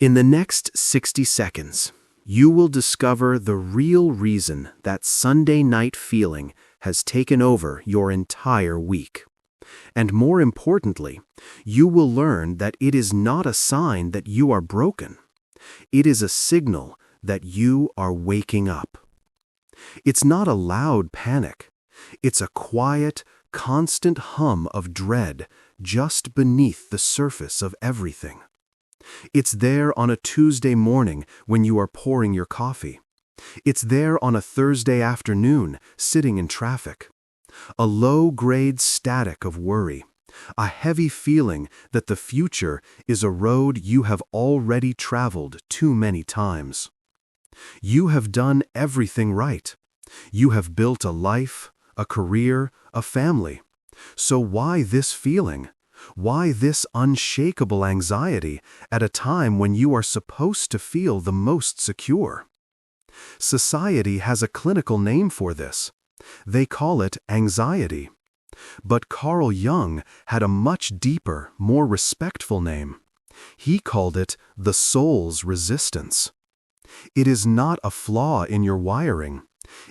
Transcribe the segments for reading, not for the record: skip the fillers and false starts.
In the next 60 seconds, you will discover the real reason that Sunday night feeling has taken over your entire week. And more importantly, you will learn that it is not a sign that you are broken. It is a signal that you are waking up. It's not a loud panic. It's a quiet, constant hum of dread just beneath the surface of everything. It's there on a Tuesday morning when you are pouring your coffee. It's there on a Thursday afternoon, sitting in traffic. A low-grade static of worry, a heavy feeling that the future is a road you have already traveled too many times. You have done everything right. You have built a life, a career, a family. So why this feeling? Why this unshakable anxiety at a time when you are supposed to feel the most secure? Society has a clinical name for this. They call it anxiety. But Carl Jung had a much deeper, more respectful name. He called it the soul's resistance. It is not a flaw in your wiring.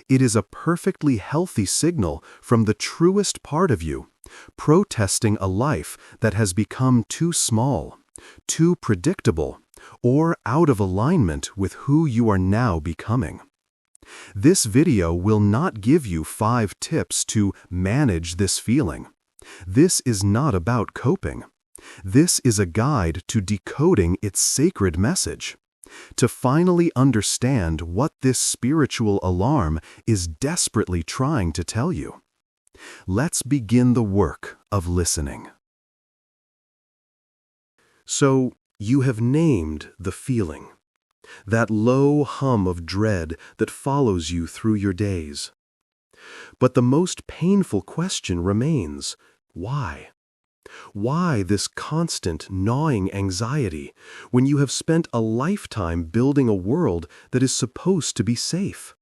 It is a perfectly healthy signal from the truest part of you, protesting a life that has become too small, too predictable, or out of alignment with who you are now becoming. This video will not give you 5 tips to manage this feeling. This is not about coping. This is a guide to decoding its sacred message, to finally understand what this spiritual alarm is desperately trying to tell you. Let's begin the work of listening. So, you have named the feeling, that low hum of dread that follows you through your days. But the most painful question remains, why? Why this constant, gnawing anxiety when you have spent a lifetime building a world that is supposed to be safe?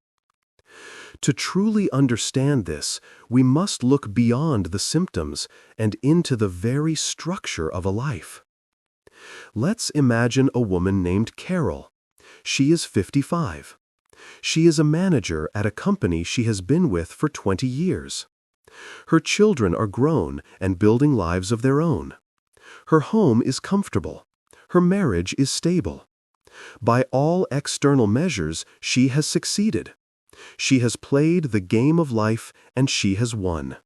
To truly understand this, we must look beyond the symptoms and into the very structure of a life. Let's imagine a woman named Carol. She is 55. She is a manager at a company she has been with for 20 years. Her children are grown and building lives of their own. Her home is comfortable. Her marriage is stable. By all external measures, she has succeeded. She has played the game of life and she has won.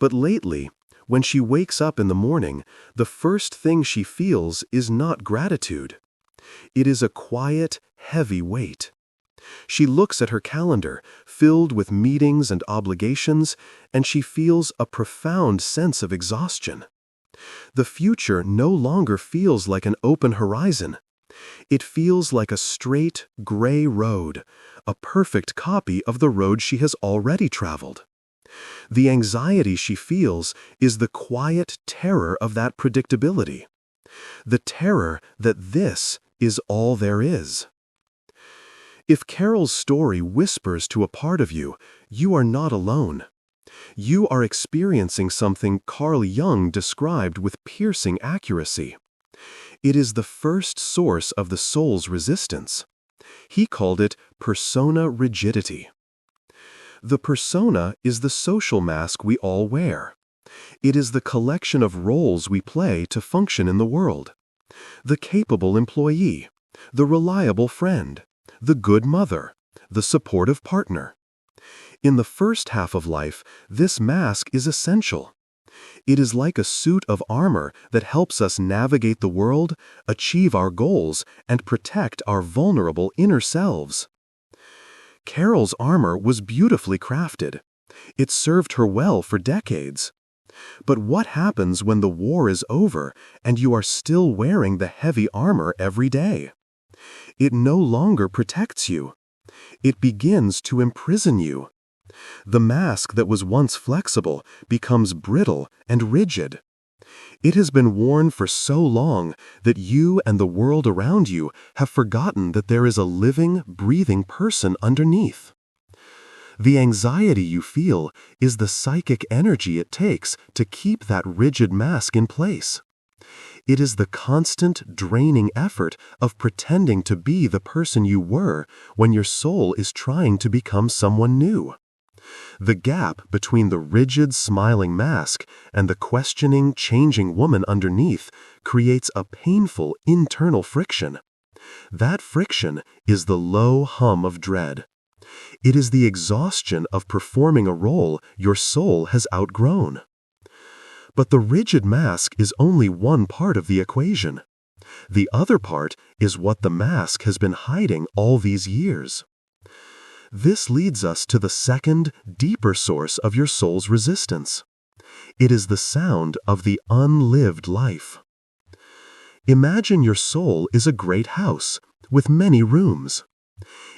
But lately, when she wakes up in the morning, the first thing she feels is not gratitude. It is a quiet, heavy weight. She looks at her calendar, filled with meetings and obligations, and she feels a profound sense of exhaustion. The future no longer feels like an open horizon. It feels like a straight, gray road, a perfect copy of the road she has already traveled. The anxiety she feels is the quiet terror of that predictability. The terror that this is all there is. If Carol's story whispers to a part of you, you are not alone. You are experiencing something Carl Jung described with piercing accuracy. It is the first source of the soul's resistance. He called it persona rigidity. The persona is the social mask we all wear. It is the collection of roles we play to function in the world. The capable employee, the reliable friend, the good mother, the supportive partner. In the first half of life, this mask is essential. It is like a suit of armor that helps us navigate the world, achieve our goals, and protect our vulnerable inner selves. Carol's armor was beautifully crafted. It served her well for decades. But what happens when the war is over and you are still wearing the heavy armor every day? It no longer protects you. It begins to imprison you. The mask that was once flexible becomes brittle and rigid. It has been worn for so long that you and the world around you have forgotten that there is a living, breathing person underneath. The anxiety you feel is the psychic energy it takes to keep that rigid mask in place. It is the constant, draining effort of pretending to be the person you were when your soul is trying to become someone new. The gap between the rigid, smiling mask and the questioning, changing woman underneath creates a painful internal friction. That friction is the low hum of dread. It is the exhaustion of performing a role your soul has outgrown. But the rigid mask is only one part of the equation. The other part is what the mask has been hiding all these years. This leads us to the second, deeper source of your soul's resistance. It is the sound of the unlived life. Imagine your soul is a great house with many rooms.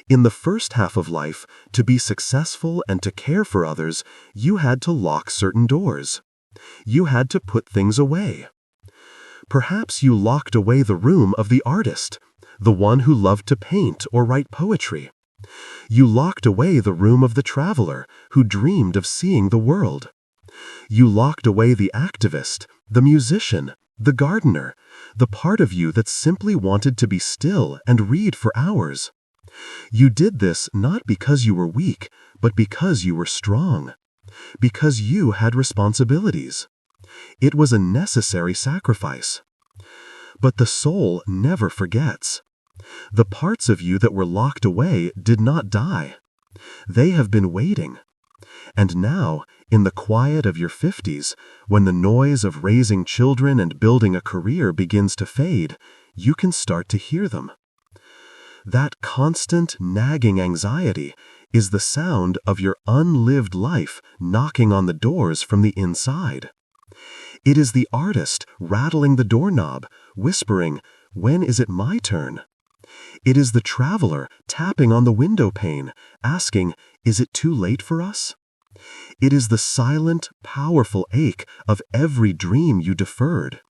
In the first half of life, to be successful and to care for others, you had to lock certain doors. You had to put things away. Perhaps you locked away the room of the artist, the one who loved to paint or write poetry. You locked away the room of the traveler who dreamed of seeing the world. You locked away the activist, the musician, the gardener, the part of you that simply wanted to be still and read for hours. You did this not because you were weak, but because you were strong. Because you had responsibilities. It was a necessary sacrifice. But the soul never forgets. The parts of you that were locked away did not die. They have been waiting. And now, in the quiet of your 50s, when the noise of raising children and building a career begins to fade, you can start to hear them. That constant, nagging anxiety is the sound of your unlived life knocking on the doors from the inside. It is the artist rattling the doorknob, whispering, "When is it my turn?" It is the traveler tapping on the window pane, asking, "Is it too late for us?" It is the silent, powerful ache of every dream you deferred,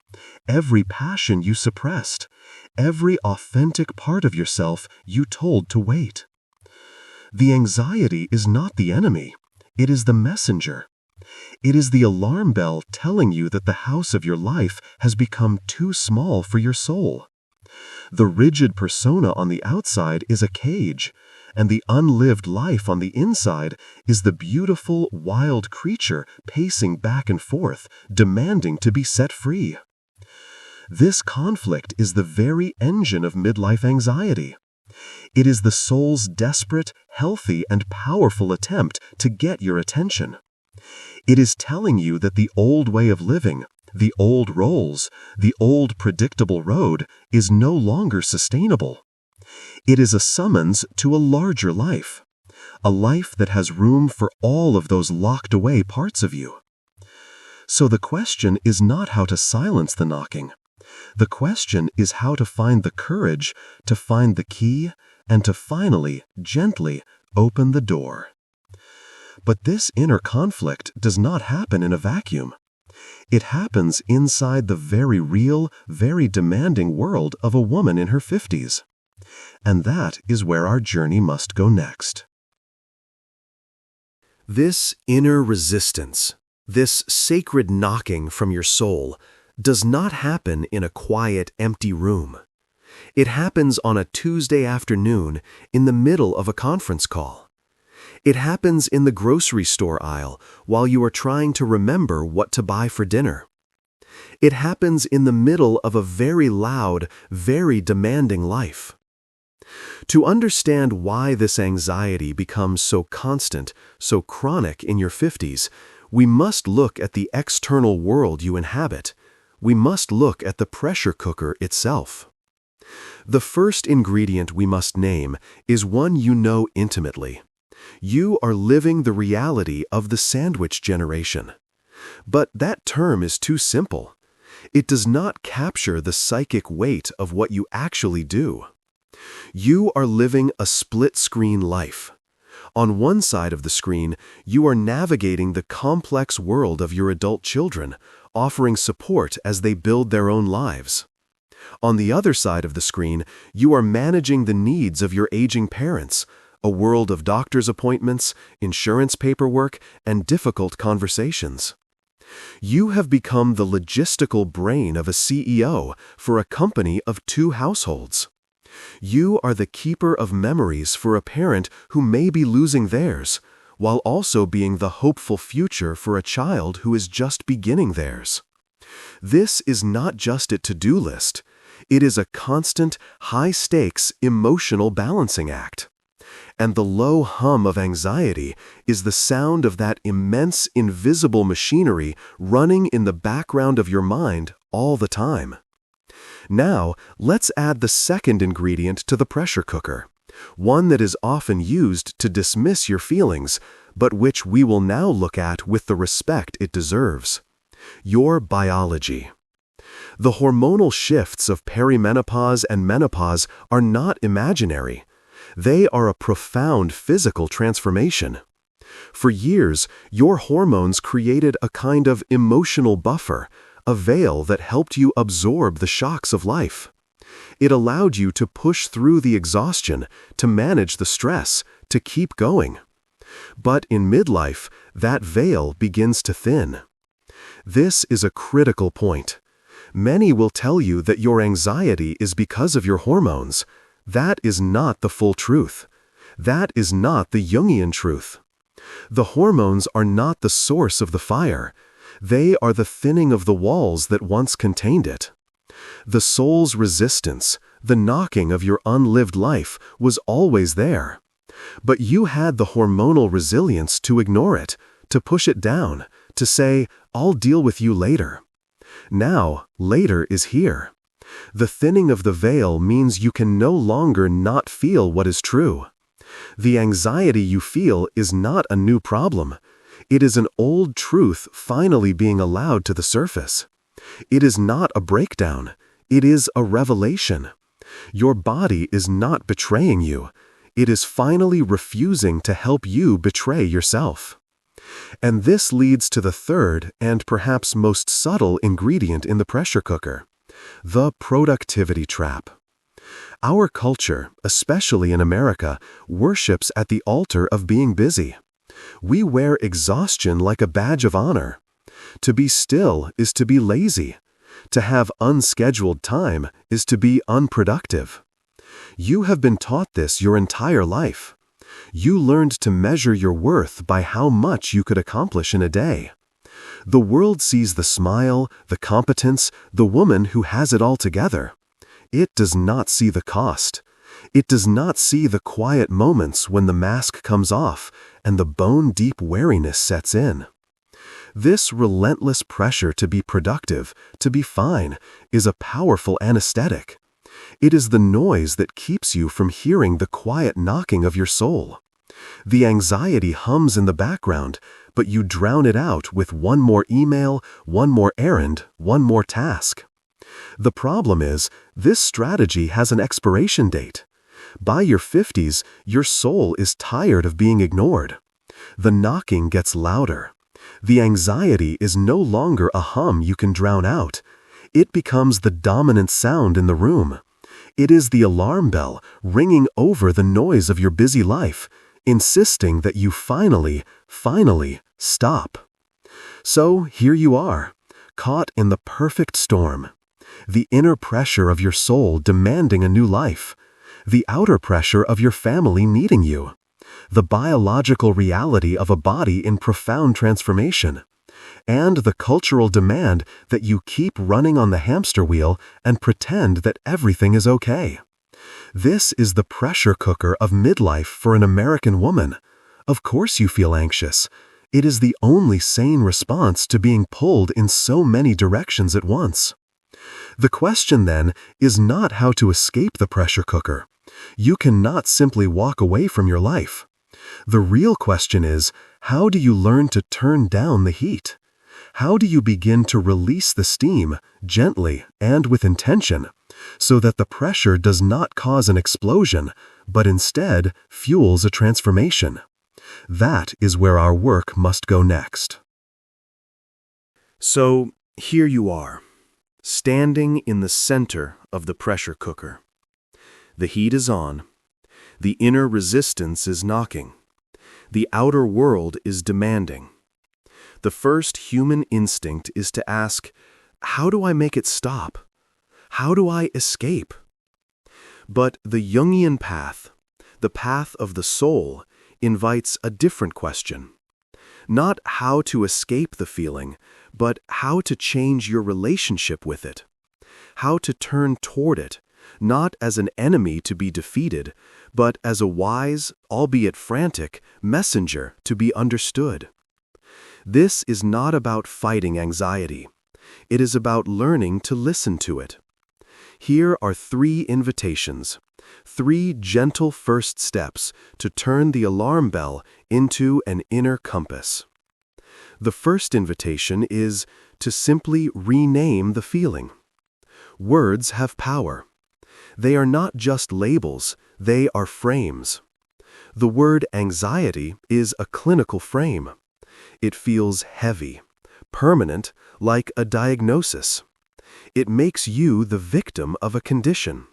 every passion you suppressed, every authentic part of yourself you told to wait. The anxiety is not the enemy. It is the messenger. It is the alarm bell telling you that the house of your life has become too small for your soul. The rigid persona on the outside is a cage, and the unlived life on the inside is the beautiful, wild creature pacing back and forth, demanding to be set free. This conflict is the very engine of midlife anxiety. It is the soul's desperate, healthy, and powerful attempt to get your attention. It is telling you that the old way of living, the old roles, the old predictable road is no longer sustainable. It is a summons to a larger life, a life that has room for all of those locked away parts of you. So the question is not how to silence the knocking. The question is how to find the courage to find the key and to finally, gently, open the door. But this inner conflict does not happen in a vacuum. It happens inside the very real, very demanding world of a woman in her 50s. And that is where our journey must go next. This inner resistance, this sacred knocking from your soul, does not happen in a quiet, empty room. It happens on a Tuesday afternoon in the middle of a conference call. It happens in the grocery store aisle while you are trying to remember what to buy for dinner. It happens in the middle of a very loud, very demanding life. To understand why this anxiety becomes so constant, so chronic in your 50s, we must look at the external world you inhabit. We must look at the pressure cooker itself. The first ingredient we must name is one you know intimately. You are living the reality of the sandwich generation. But that term is too simple. It does not capture the psychic weight of what you actually do. You are living a split-screen life. On one side of the screen, you are navigating the complex world of your adult children, offering support as they build their own lives. On the other side of the screen, you are managing the needs of your aging parents, a world of doctor's appointments, insurance paperwork, and difficult conversations. You have become the logistical brain of a CEO for a company of 2 households. You are the keeper of memories for a parent who may be losing theirs, while also being the hopeful future for a child who is just beginning theirs. This is not just a to-do list. It is a constant, high-stakes, emotional balancing act. And the low hum of anxiety is the sound of that immense, invisible machinery running in the background of your mind all the time. Now, let's add the second ingredient to the pressure cooker, one that is often used to dismiss your feelings, but which we will now look at with the respect it deserves: your biology. The hormonal shifts of perimenopause and menopause are not imaginary. They are a profound physical transformation. For years, your hormones created a kind of emotional buffer, a veil that helped you absorb the shocks of life. It allowed you to push through the exhaustion, to manage the stress, to keep going. But in midlife, that veil begins to thin. This is a critical point. Many will tell you that your anxiety is because of your hormones. That is not the full truth. That is not the Jungian truth. The hormones are not the source of the fire. They are the thinning of the walls that once contained it. The soul's resistance, the knocking of your unlived life, was always there. But you had the hormonal resilience to ignore it, to push it down, to say, "I'll deal with you later." Now, later is here. The thinning of the veil means you can no longer not feel what is true. The anxiety you feel is not a new problem. It is an old truth finally being allowed to the surface. It is not a breakdown. It is a revelation. Your body is not betraying you. It is finally refusing to help you betray yourself. And this leads to the third and perhaps most subtle ingredient in the pressure cooker: the productivity trap. Our culture, especially in America, worships at the altar of being busy. We wear exhaustion like a badge of honor. To be still is to be lazy. To have unscheduled time is to be unproductive. You have been taught this your entire life. You learned to measure your worth by how much you could accomplish in a day. The world sees the smile, the competence, the woman who has it all together. It does not see the cost. It does not see the quiet moments when the mask comes off and the bone-deep weariness sets in. This relentless pressure to be productive, to be fine, is a powerful anesthetic. It is the noise that keeps you from hearing the quiet knocking of your soul. The anxiety hums in the background, but you drown it out with one more email, one more errand, one more task. The problem is, this strategy has an expiration date. By your 50s, your soul is tired of being ignored. The knocking gets louder. The anxiety is no longer a hum you can drown out. It becomes the dominant sound in the room. It is the alarm bell ringing over the noise of your busy life, insisting that you finally stop. So here you are, caught in the perfect storm. The inner pressure of your soul demanding a new life. The outer pressure of your family needing you. The biological reality of a body in profound transformation. And the cultural demand that you keep running on the hamster wheel and pretend that everything is okay. This is the pressure cooker of midlife for an American woman. Of course you feel anxious. It is the only sane response to being pulled in so many directions at once. The question then is not how to escape the pressure cooker. You cannot simply walk away from your life. The real question is, how do you learn to turn down the heat? How do you begin to release the steam, gently and with intention, so that the pressure does not cause an explosion, but instead fuels a transformation? That is where our work must go next. So, here you are, standing in the center of the pressure cooker. The heat is on. The inner resistance is knocking. The outer world is demanding. The first human instinct is to ask, how do I make it stop? How do I escape? But the Jungian path, the path of the soul, invites a different question. Not how to escape the feeling, but how to change your relationship with it. How to turn toward it, not as an enemy to be defeated, but as a wise, albeit frantic, messenger to be understood. This is not about fighting anxiety. It is about learning to listen to it. Here are 3 invitations, 3 gentle first steps to turn the alarm bell into an inner compass. The first invitation is to simply rename the feeling. Words have power. They are not just labels, they are frames. The word anxiety is a clinical frame. It feels heavy, permanent, like a diagnosis. It makes you the victim of a condition.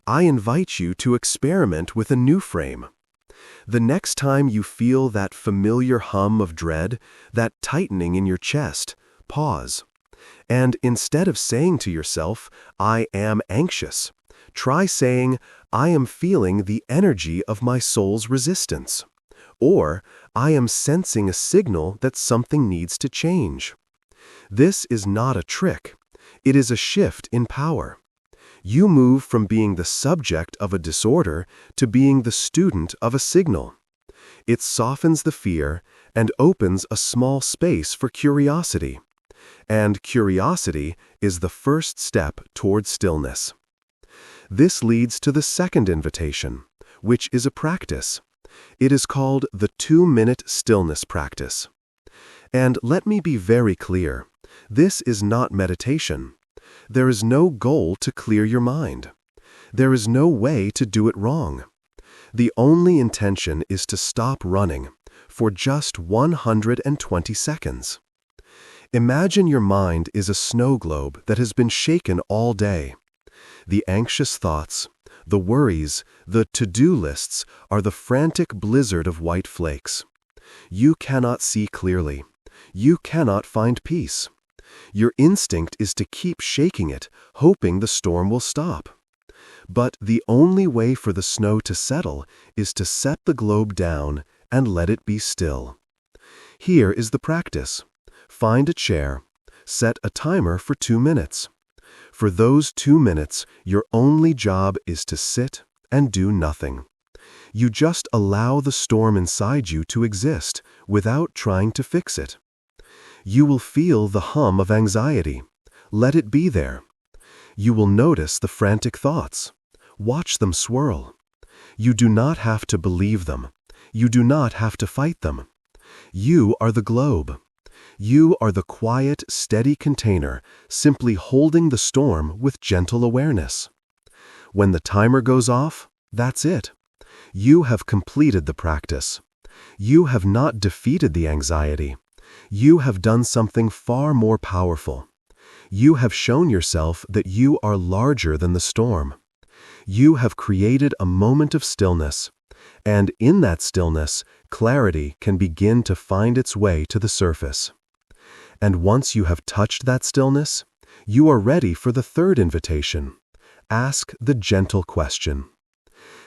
I invite you to experiment with a new frame. The next time you feel that familiar hum of dread, that tightening in your chest, pause. And instead of saying to yourself, I am anxious, try saying, I am feeling the energy of my soul's resistance. Or, I am sensing a signal that something needs to change. This is not a trick. It is a shift in power. You move from being the subject of a disorder to being the student of a signal. It softens the fear and opens a small space for curiosity. And curiosity is the first step toward stillness. This leads to the second invitation, which is a practice. It is called the 2-minute stillness practice. And let me be very clear, this is not meditation. There is no goal to clear your mind. There is no way to do it wrong. The only intention is to stop running for just 120 seconds. Imagine your mind is a snow globe that has been shaken all day. The anxious thoughts, the worries, the to-do lists are the frantic blizzard of white flakes. You cannot see clearly. You cannot find peace. Your instinct is to keep shaking it, hoping the storm will stop. But the only way for the snow to settle is to set the globe down and let it be still. Here is the practice. Find a chair. Set a timer for 2 minutes. For those 2 minutes, your only job is to sit and do nothing. You just allow the storm inside you to exist without trying to fix it. You will feel the hum of anxiety. Let it be there. You will notice the frantic thoughts. Watch them swirl. You do not have to believe them. You do not have to fight them. You are the globe. You are the quiet, steady container, simply holding the storm with gentle awareness. When the timer goes off, that's it. You have completed the practice. You have not defeated the anxiety. You have done something far more powerful. You have shown yourself that you are larger than the storm. You have created a moment of stillness, and in that stillness, clarity can begin to find its way to the surface. And once you have touched that stillness, you are ready for the third invitation. Ask the gentle question.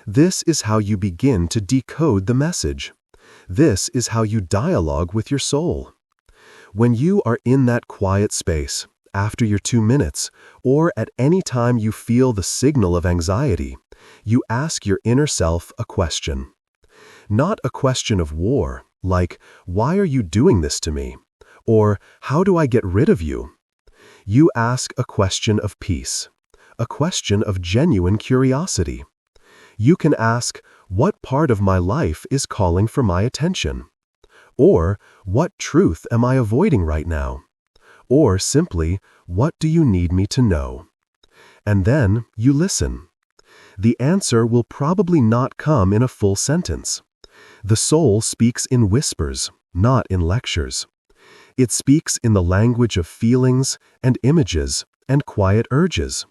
This is how you begin to decode the message. This is how you dialogue with your soul. When you are in that quiet space, after your 2 minutes, or at any time you feel the signal of anxiety, you ask your inner self a question. Not a question of war, like, why are you doing this to me? Or, how do I get rid of you? You ask a question of peace, a question of genuine curiosity. You can ask, what part of my life is calling for my attention? Or, what truth am I avoiding right now? Or simply, what do you need me to know? And then you listen. The answer will probably not come in a full sentence. The soul speaks in whispers, not in lectures. It speaks in the language of feelings and images and quiet urges.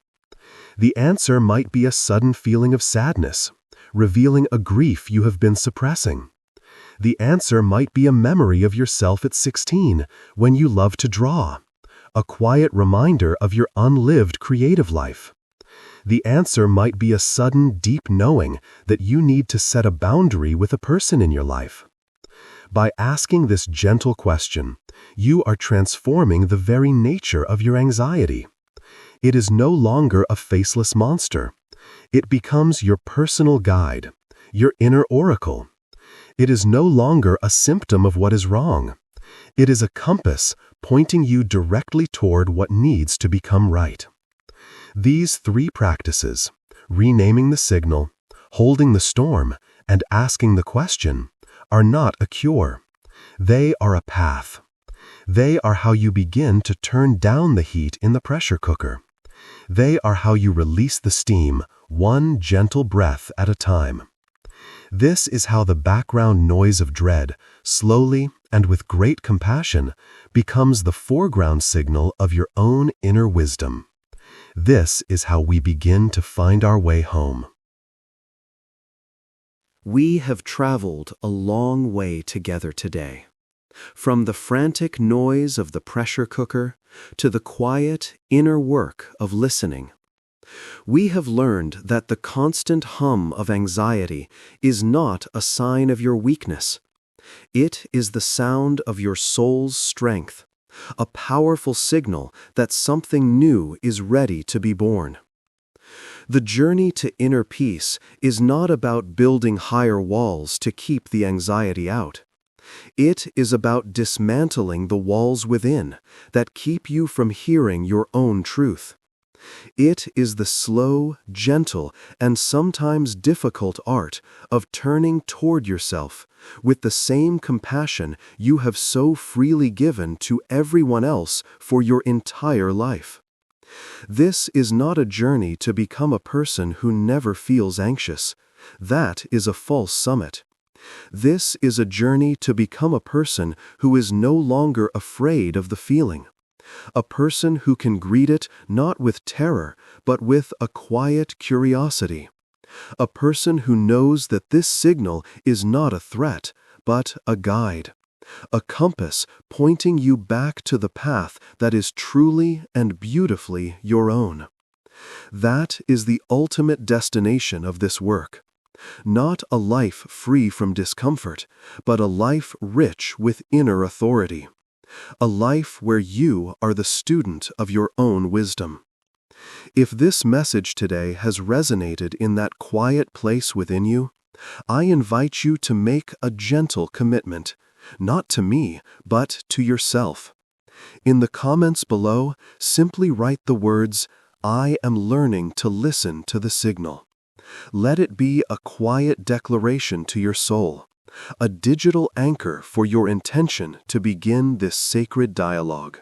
The answer might be a sudden feeling of sadness, revealing a grief you have been suppressing. The answer might be a memory of yourself at 16 when you loved to draw, a quiet reminder of your unlived creative life. The answer might be a sudden, deep knowing that you need to set a boundary with a person in your life. By asking this gentle question, you are transforming the very nature of your anxiety. It is no longer a faceless monster. It becomes your personal guide, your inner oracle. It is no longer a symptom of what is wrong. It is a compass pointing you directly toward what needs to become right. These 3 practices, renaming the signal, holding the storm, and asking the question, are not a cure. They are a path. They are how you begin to turn down the heat in the pressure cooker. They are how you release the steam, one gentle breath at a time. This is how the background noise of dread, slowly and with great compassion, becomes the foreground signal of your own inner wisdom. This is how we begin to find our way home. We have traveled a long way together today. From the frantic noise of the pressure cooker to the quiet inner work of listening. We have learned that the constant hum of anxiety is not a sign of your weakness. It is the sound of your soul's strength, a powerful signal that something new is ready to be born. The journey to inner peace is not about building higher walls to keep the anxiety out. It is about dismantling the walls within that keep you from hearing your own truth. It is the slow, gentle, and sometimes difficult art of turning toward yourself with the same compassion you have so freely given to everyone else for your entire life. This is not a journey to become a person who never feels anxious. That is a false summit. This is a journey to become a person who is no longer afraid of the feeling. A person who can greet it not with terror, but with a quiet curiosity. A person who knows that this signal is not a threat, but a guide. A compass pointing you back to the path that is truly and beautifully your own. That is the ultimate destination of this work. Not a life free from discomfort, but a life rich with inner authority. A life where you are the student of your own wisdom. If this message today has resonated in that quiet place within you, I invite you to make a gentle commitment, not to me, but to yourself. In the comments below, simply write the words, "I am learning to listen to the signal." Let it be a quiet declaration to your soul, a digital anchor for your intention to begin this sacred dialogue.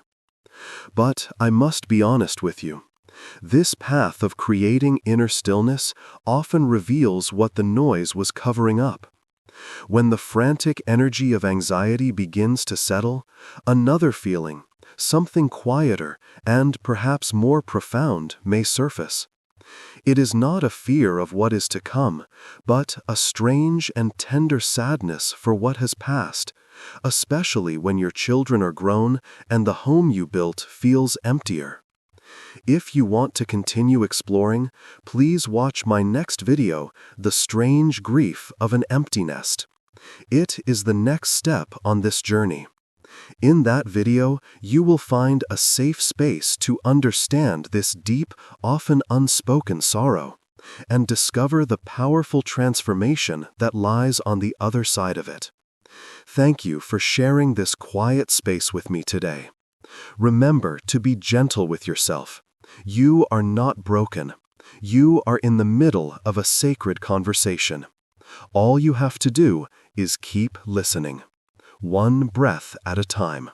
But I must be honest with you. This path of creating inner stillness often reveals what the noise was covering up. When the frantic energy of anxiety begins to settle, another feeling, something quieter and perhaps more profound, may surface. It is not a fear of what is to come, but a strange and tender sadness for what has passed, especially when your children are grown and the home you built feels emptier. If you want to continue exploring, please watch my next video, The Strange Grief of an Empty Nest. It is the next step on this journey. In that video, you will find a safe space to understand this deep, often unspoken sorrow, and discover the powerful transformation that lies on the other side of it. Thank you for sharing this quiet space with me today. Remember to be gentle with yourself. You are not broken. You are in the middle of a sacred conversation. All you have to do is keep listening, one breath at a time.